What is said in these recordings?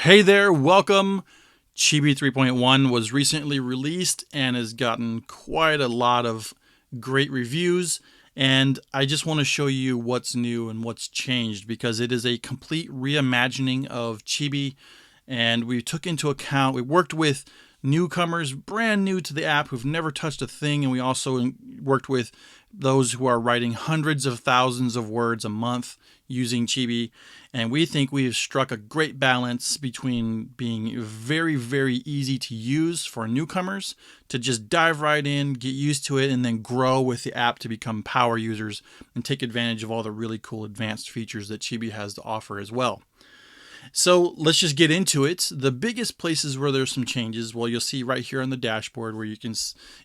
Hey there, welcome. Chibi 3.1 was recently released and has gotten quite a lot of great reviews. And I just want to show you what's new and what's changed because it is a complete reimagining of Chibi. And we took into account, we worked with newcomers brand new to the app who've never touched a thing. And we also worked with those who are writing hundreds of thousands of words a month using Chibi. And we think we have struck a great balance between being very, very easy to use for newcomers to just dive right in, get used to it, and then grow with the app to become power users and take advantage of all the really cool advanced features that Chibi has to offer as well. So let's just get into it. The biggest places where there's some changes, well, you'll see right here on the dashboard where you can,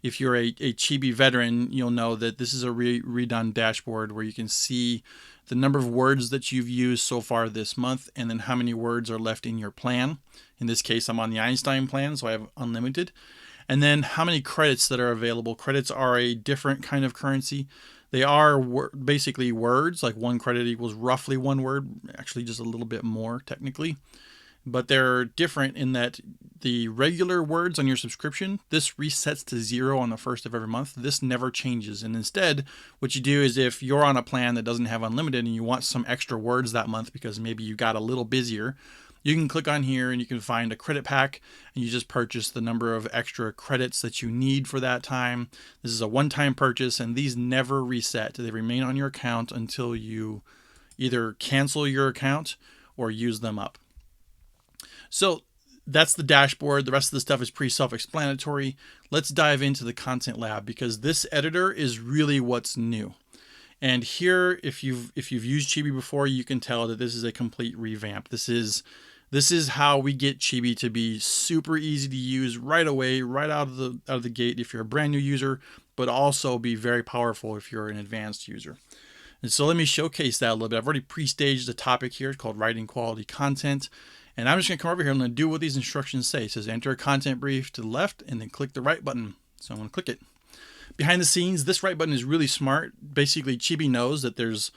if you're a Chibi veteran, you'll know that this is a redone dashboard where you can see the number of words that you've used so far this month and then how many words are left in your plan. In this case, I'm on the Einstein plan, so I have unlimited. And then how many credits that are available. Credits are a different kind of currency. They are basically words, like one credit equals roughly one word, actually just a little bit more technically. But they're different in that the regular words on your subscription, this resets to 0 on the first of every month. This never changes. And instead, what you do is if you're on a plan that doesn't have unlimited and you want some extra words that month because maybe you got a little busier, you can click on here and you can find a credit pack and you just purchase the number of extra credits that you need for that time. This is a one-time purchase and these never reset. They remain on your account until you either cancel your account or use them up. So that's the dashboard. The rest of the stuff is pretty self-explanatory. Let's dive into the content lab because this editor is really what's new. And here, if you've used Chibi before, you can tell that this is a complete revamp. This is how we get Chibi to be super easy to use right away, right out of the gate if you're a brand new user, but also be very powerful if you're an advanced user. And so let me showcase that a little bit. I've already pre-staged a topic here called writing quality content. And I'm just going to come over here and I'm going to do what these instructions say. It says enter a content brief to the left and then click the right button. So I'm going to click it. Behind the scenes, this right button is really smart. Basically, Chibi knows that there's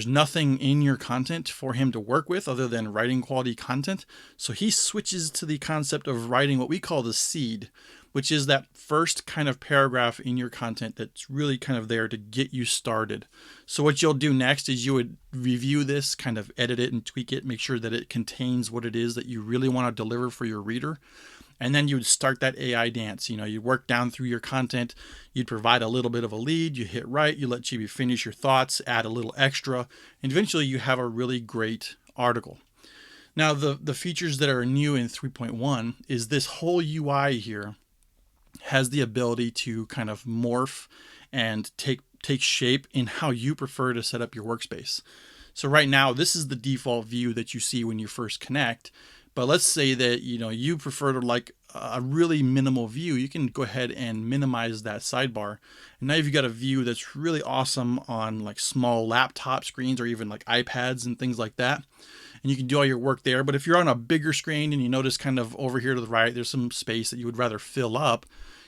nothing in your content for him to work with other than writing quality content. So he switches to the concept of writing what we call the seed, which is that first kind of paragraph in your content that's really kind of there to get you started. So what you'll do next is you would review this, kind of edit it and tweak it, make sure that it contains what it is that you really want to deliver for your reader. And then you would start that AI dance. You work down through your content, you'd provide a little bit of a lead, you hit right, you let Chibi finish your thoughts, add a little extra, and eventually you have a really great article. Now, the features that are new in 3.1 is this whole UI here has the ability to kind of morph and take shape in how you prefer to set up your workspace. So right now, this is the default view that you see when you first connect. But let's say that you prefer to like a really minimal view. You can go ahead and minimize that sidebar. And now you've got a view that's really awesome on like small laptop screens or even like iPads and things like that. And you can do all your work there. But if you're on a bigger screen and you notice kind of over here to the right, there's some space that you would rather fill up,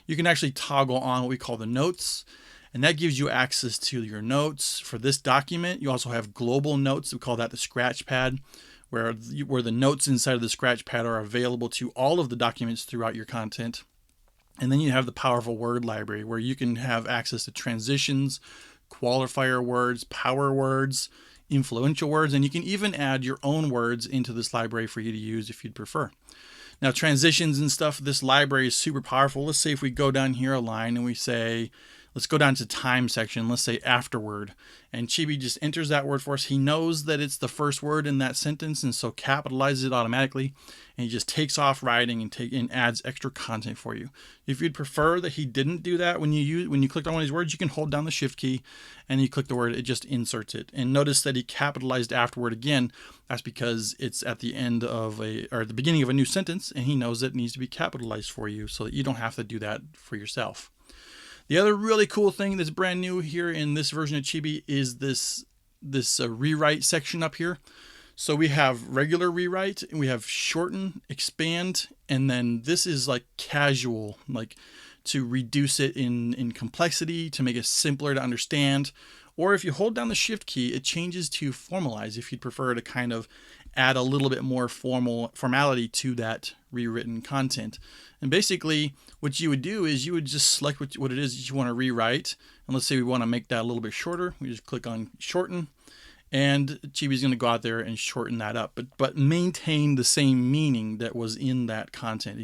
you can actually toggle on what we call the notes. And that gives you access to your notes for this document. You also have global notes. We call that the scratch pad, where the notes inside of the scratch pad are available to all of the documents throughout your content. And then you have the powerful word library where you can have access to transitions, qualifier words, power words, influential words, and you can even add your own words into this library for you to use if you'd prefer. Now, transitions and stuff, this library is super powerful. Let's say if we go down here a line and we say, let's go down to time section. Let's say afterward. And Chibi just enters that word for us. He knows that it's the first word in that sentence and so capitalizes it automatically. And he just takes off writing and adds extra content for you. If you'd prefer that he didn't do that when you clicked on one of these words, you can hold down the shift key and you click the word, it just inserts it. And notice that he capitalized afterward again. That's because it's at the end of or the beginning of a new sentence and he knows that it needs to be capitalized for you so that you don't have to do that for yourself. The other really cool thing that's brand new here in this version of Chibi is this rewrite section up here. So we have regular rewrite and we have shorten, expand, and then this is like casual, like to reduce it in complexity, to make it simpler to understand. Or if you hold down the shift key, it changes to formalize if you'd prefer to kind of add a little bit more formality to that rewritten content. And basically what you would do is you would just select what it is that you want to rewrite. And let's say we want to make that a little bit shorter. We just click on shorten, and Chibi's going to go out there and shorten that up, but maintain the same meaning that was in that content.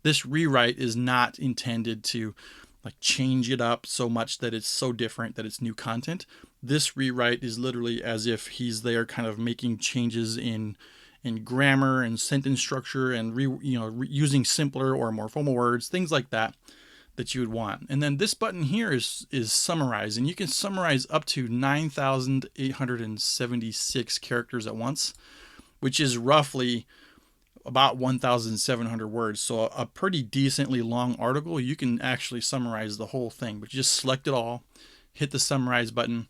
This rewrite is not intended to like change it up so much that it's so different that it's new content. This rewrite is literally as if he's there kind of making changes in grammar and sentence structure and using simpler or more formal words, things like that you would want. And then this button here is summarize, and you can summarize up to 9,876 characters at once, which is roughly about 1,700 words. So a pretty decently long article, you can actually summarize the whole thing, but you just select it all, hit the summarize button.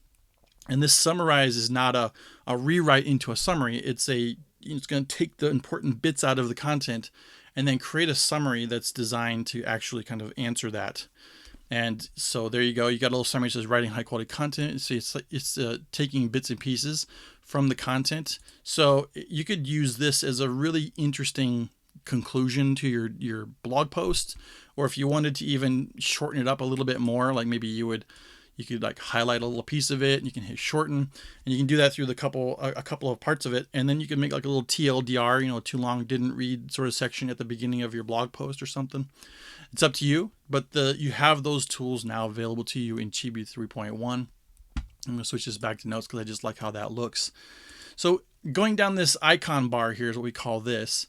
And this summarize is not a rewrite into a summary. It's going to take the important bits out of the content and then create a summary that's designed to actually kind of answer that. And so there you go. You got a little summary that says writing high quality content. So it's taking bits and pieces from the content. So you could use this as a really interesting conclusion to your blog post, or if you wanted to even shorten it up a little bit more, like maybe you could like highlight a little piece of it and you can hit shorten, and you can do that through a couple of parts of it. And then you can make like a little TLDR, too long didn't read sort of section at the beginning of your blog post or something. It's up to you, but you have those tools now available to you in Chibi 3.1. I'm going to switch this back to notes because I just like how that looks. So going down this icon bar here is what we call this.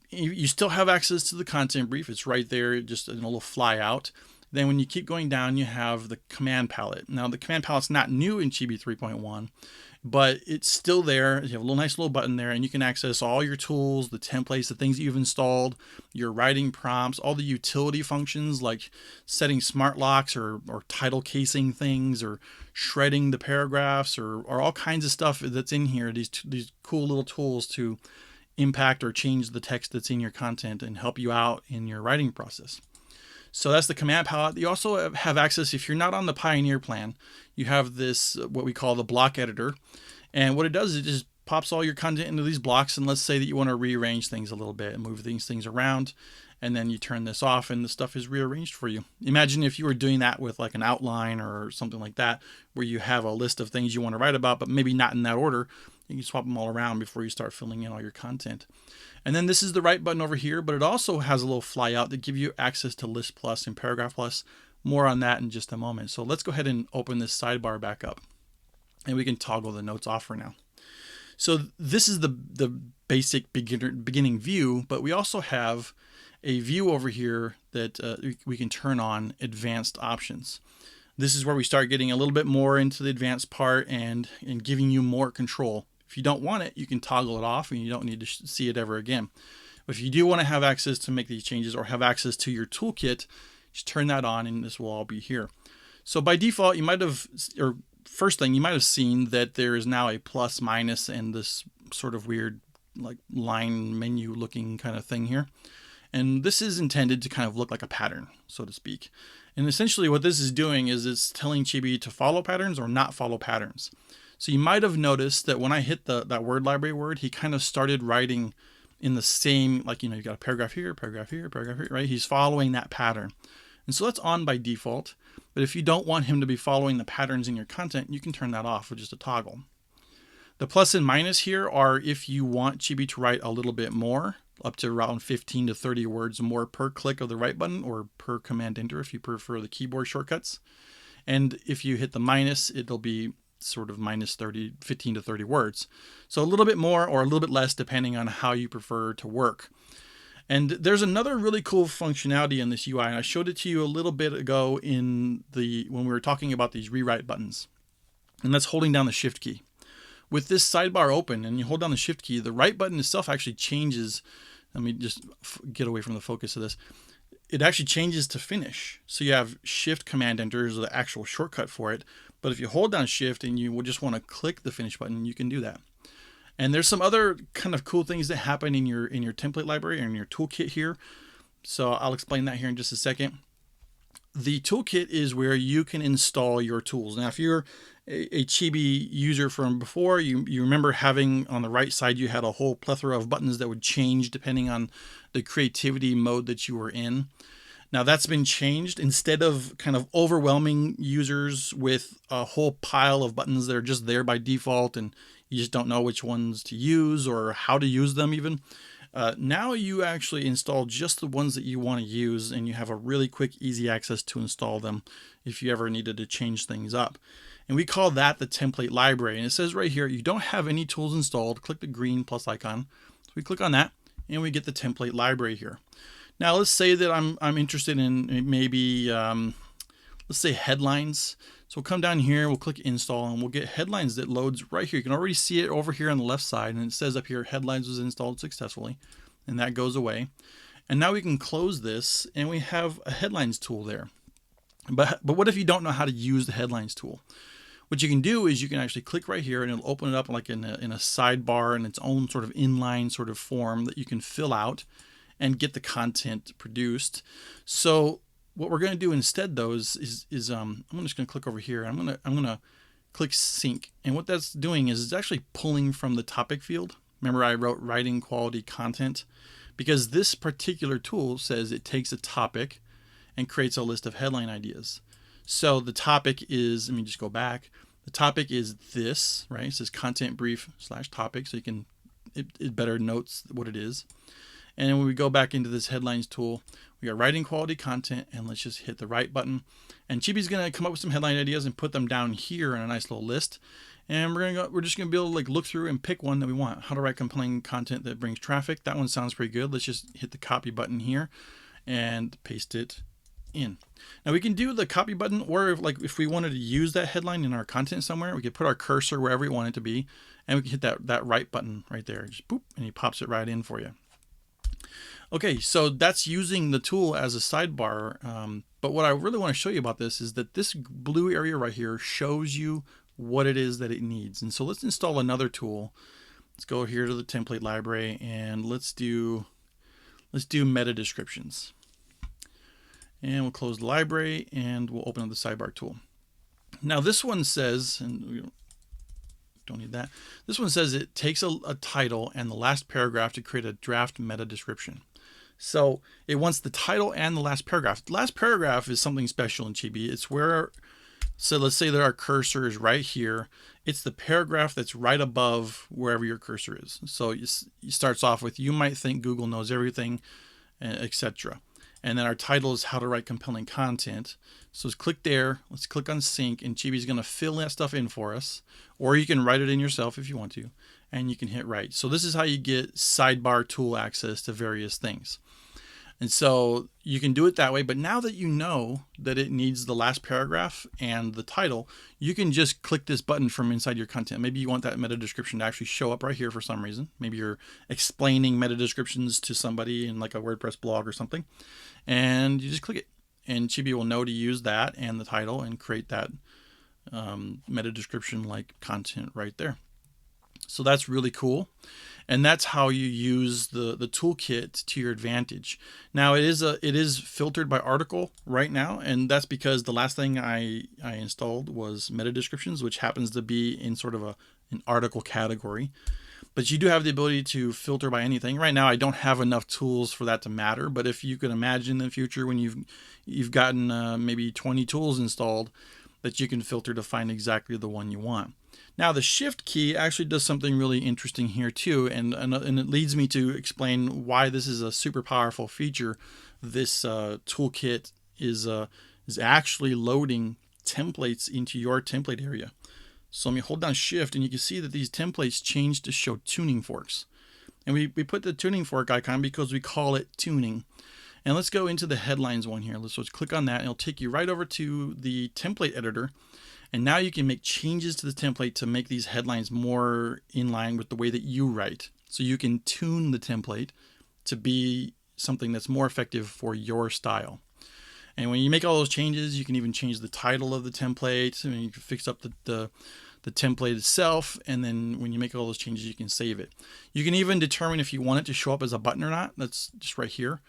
You still have access to the content brief. It's right there, just in a little fly out. Then when you keep going down, you have the command palette. Now the command palette's not new in Chibi 3.1, but it's still there. You have a nice little button there, and you can access all your tools, the templates, the things that you've installed, your writing prompts, all the utility functions like setting smart locks or title casing things or shredding the paragraphs or all kinds of stuff that's in here. These cool little tools to impact or change the text that's in your content and help you out in your writing process. So that's the command palette. You also have access, if you're not on the Pioneer plan, you have this, what we call the block editor. And what it does is it just pops all your content into these blocks. And let's say that you want to rearrange things a little bit and move these things around. And then you turn this off and the stuff is rearranged for you. Imagine if you were doing that with like an outline or something like that, where you have a list of things you want to write about, but maybe not in that order. You can swap them all around before you start filling in all your content. And then this is the right button over here, but it also has a little fly out that give you access to List Plus and Paragraph Plus. More on that in just a moment. So let's go ahead and open this sidebar back up, and we can toggle the notes off for now. So this is the basic beginning view, but we also have a view over here that we can turn on advanced options. This is where we start getting a little bit more into the advanced part and giving you more control. If you don't want it, you can toggle it off and you don't need to see it ever again. But if you do want to have access to make these changes or have access to your toolkit, just turn that on and this will all be here. So by default, you might have seen that there is now a plus, minus, and this sort of weird like line menu looking kind of thing here. And this is intended to kind of look like a pattern, so to speak. And essentially what this is doing is it's telling Chibi to follow patterns or not follow patterns. So you might have noticed that when I hit that word library word, he kind of started writing in the same, like, you've got a paragraph here, paragraph here, paragraph here, right? He's following that pattern. And so that's on by default. But if you don't want him to be following the patterns in your content, you can turn that off with just a toggle. The plus and minus here are if you want Chibi to write a little bit more, up to around 15 to 30 words more per click of the right button or per command enter if you prefer the keyboard shortcuts. And if you hit the minus, it'll be sort of minus 15 to 30 words. So a little bit more or a little bit less depending on how you prefer to work. And there's another really cool functionality in this UI, and I showed it to you a little bit ago when we were talking about these rewrite buttons. And that's holding down the shift key. With this sidebar open and you hold down the shift key, the right button itself actually changes. Let me just get away from the focus of this. It actually changes to finish. So you have shift command enter is the actual shortcut for it. But if you hold down shift and you just want to click the finish button, you can do that. And there's some other kind of cool things that happen in your template library and in your toolkit here. So I'll explain that here in just a second. The toolkit is where you can install your tools. Now, if you're a Chibi user from before, you remember having on the right side, you had a whole plethora of buttons that would change depending on the creativity mode that you were in. Now that's been changed. Instead of kind of overwhelming users with a whole pile of buttons that are just there by default and you just don't know which ones to use or how to use them even, now you actually install just the ones that you want to use, and you have a really quick, easy access to install them if you ever needed to change things up. And we call that the template library. And it says right here, you don't have any tools installed. Click the green plus icon. So we click on that and we get the template library here. Now let's say that I'm interested in maybe, let's say headlines. So we'll come down here, we'll click install, and we'll get headlines that loads right here. You can already see it over here on the left side, and it says up here, headlines was installed successfully, and that goes away. And now we can close this, and we have a headlines tool there. But what if you don't know how to use the headlines tool? What you can do is you can actually click right here, and it'll open it up like in a sidebar in its own sort of inline sort of form that you can fill out and get the content produced. So what we're going to do instead, though, is I'm just going to click over here. I'm going to click sync, and what that's doing is it's actually pulling from the topic field. Remember, I wrote writing quality content, because this particular tool says it takes a topic and creates a list of headline ideas. So the topic is, let me just go back. The topic is this, right? It says content brief / topic, so you can it better notes what it is. And then when we go back into this headlines tool, we got writing quality content, and let's just hit the right button. And Chibi's going to come up with some headline ideas and put them down here in a nice little list. And we're just going to be able to like look through and pick one that we want. How to write compelling content that brings traffic. That one sounds pretty good. Let's just hit the copy button here and paste it in. Now we can do the copy button, or if we wanted to use that headline in our content somewhere, we could put our cursor wherever we want it to be, and we can hit that right button right there. Just boop, and he pops it right in for you. Okay, so that's using the tool as a sidebar. But what I really want to show you about this is that this blue area right here shows you what it is that it needs. And so let's install another tool. Let's go here to the template library, and let's do meta descriptions. And we'll close the library, and we'll open up the sidebar tool. Now this one says, and we don't need that. This one says it takes a title and the last paragraph to create a draft meta description. So it wants the title and the last paragraph. The last paragraph is something special in Chibi. It's where, so let's say that our cursor is right here. It's the paragraph that's right above wherever your cursor is. So it starts off with, you might think Google knows everything, etc. And then our title is how to write compelling content. So let's click there. Let's click on sync, and Chibi's going to fill that stuff in for us. Or you can write it in yourself if you want to, and you can hit write. So this is how you get sidebar tool access to various things. And so you can do it that way. But now that you know that it needs the last paragraph and the title, you can just click this button from inside your content. Maybe you want that meta description to actually show up right here for some reason. Maybe you're explaining meta descriptions to somebody in like a WordPress blog or something. And you just click it, and Chibi will know to use that and the title and create that meta description like content right there. So that's really cool. And that's how you use the toolkit to your advantage. Now it is filtered by article right now, and that's because the last thing I installed was meta descriptions, which happens to be in sort of an article category. But you do have the ability to filter by anything. Right now I don't have enough tools for that to matter, but if you can imagine in the future when you've gotten maybe 20 tools installed, that you can filter to find exactly the one you want. Now the shift key actually does something really interesting here too, and it leads me to explain why this is a super powerful feature. This toolkit is actually loading templates into your template area. So let me hold down shift, and you can see that these templates change to show tuning forks. And we put the tuning fork icon because we call it tuning. And let's go into the headlines one here. Let's just click on that, and it'll take you right over to the template editor. And now you can make changes to the template to make these headlines more in line with the way that you write. So you can tune the template to be something that's more effective for your style. And when you make all those changes, you can even change the title of the template. I mean, you can fix up the template itself. And then when you make all those changes, you can save it. You can even determine if you want it to show up as a button or not. That's just right here.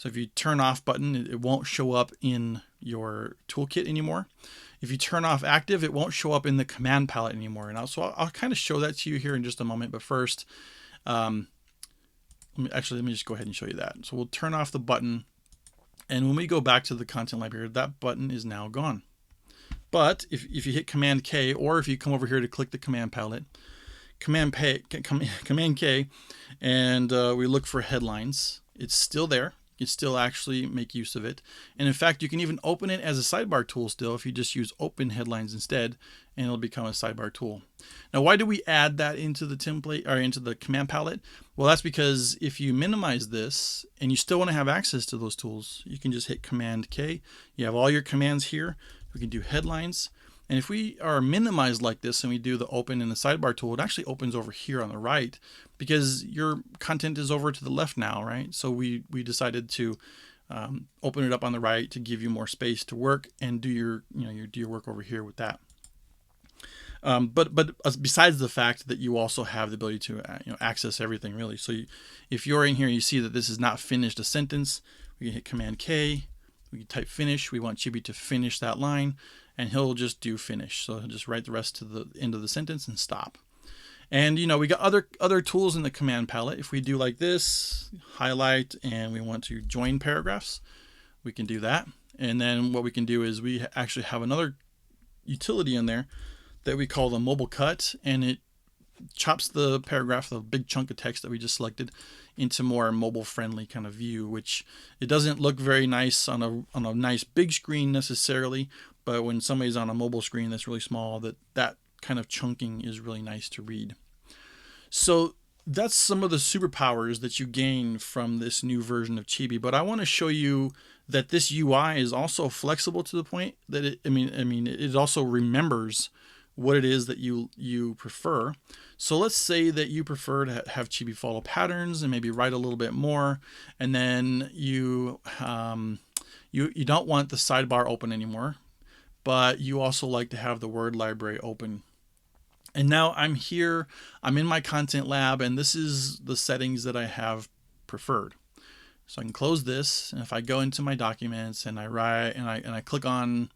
So if you turn off button, it won't show up in your toolkit anymore. If you turn off active, it won't show up in the command palette anymore. And so I'll kind of show that to you here in just a moment. But first, let me just go ahead and show you that. So we'll turn off the button. And when we go back to the content library, that button is now gone. But if you hit Command K, or if you come over here to click the command palette, Command K, and we look for headlines, it's still there. You can still actually make use of it. And in fact, you can even open it as a sidebar tool still if you just use open headlines instead, and it'll become a sidebar tool. Now, why do we add that into the template or into the command palette? Well, that's because if you minimize this and you still want to have access to those tools, you can just hit Command K. You have all your commands here. We can do headlines. And if we are minimized like this and we do the open in the sidebar tool, it actually opens over here on the right because your content is over to the left now, right? So we decided to open it up on the right to give you more space to work and do your work over here with that. But besides the fact that you also have the ability to access everything really. So if you're in here, you see that this is not finished a sentence. We can hit Command K. We can type finish. We want Chibi to finish that line, and he'll just do finish. So he'll just write the rest to the end of the sentence and stop. And we got other tools in the command palette. If we do like this, highlight, and we want to join paragraphs, we can do that. And then what we can do is we actually have another utility in there that we call the mobile cut, and it chops the paragraph, the big chunk of text that we just selected, into more mobile friendly kind of view, which it doesn't look very nice on a nice big screen necessarily, but when somebody's on a mobile screen that's really small, that kind of chunking is really nice to read. So that's some of the superpowers that you gain from this new version of Chibi, but I want to show you that this UI is also flexible to the point that it also remembers what it is that you prefer. So let's say that you prefer to have Chibi follow patterns and maybe write a little bit more, and then you don't want the sidebar open anymore, but you also like to have the word library open. And now I'm here, I'm in my content lab, and this is the settings that I have preferred. So I can close this, and if I go into my documents and I write and I click on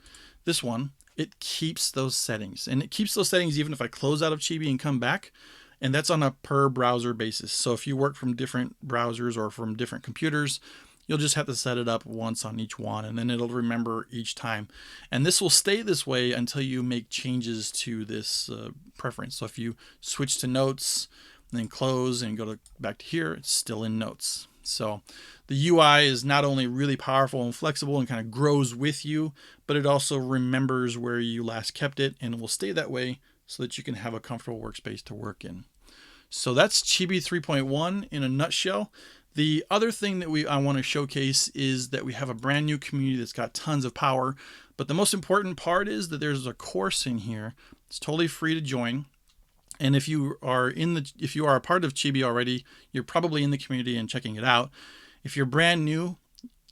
this one, it keeps those settings, and it keeps those settings even if I close out of Chibi and come back, and that's on a per browser basis. So if you work from different browsers or from different computers, you'll just have to set it up once on each one, and then it'll remember each time. And this will stay this way until you make changes to this preference. So if you switch to notes and then close and go back to here, it's still in notes. So the UI is not only really powerful and flexible and kind of grows with you, but it also remembers where you last kept it, and it will stay that way so that you can have a comfortable workspace to work in. So that's Chibi 3.1 in a nutshell. The other thing that I want to showcase is that we have a brand new community that's got tons of power, but the most important part is that there's a course in here. It's totally free to join. And if you are a part of Chibi already, you're probably in the community and checking it out. If you're brand new,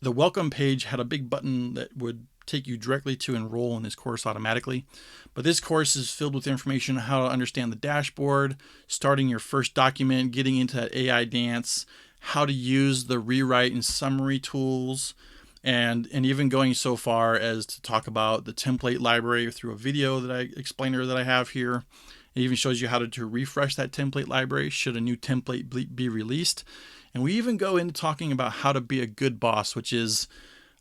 the welcome page had a big button that would take you directly to enroll in this course automatically. But this course is filled with information on how to understand the dashboard, starting your first document, getting into that AI dance, how to use the rewrite and summary tools, and even going so far as to talk about the template library through a video explainer that I have here. It even shows you how to refresh that template library should a new template be released. And we even go into talking about how to be a good boss, which is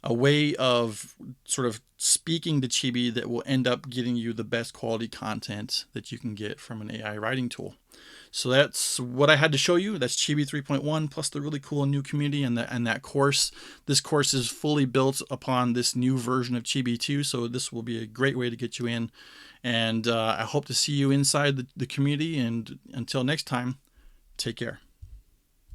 a way of sort of speaking to Chibi that will end up getting you the best quality content that you can get from an AI writing tool. So that's what I had to show you. That's Chibi 3.1 plus the really cool new community and that course. This course is fully built upon this new version of Chibi 2, so this will be a great way to get you in. And I hope to see you inside the community. And until next time, take care.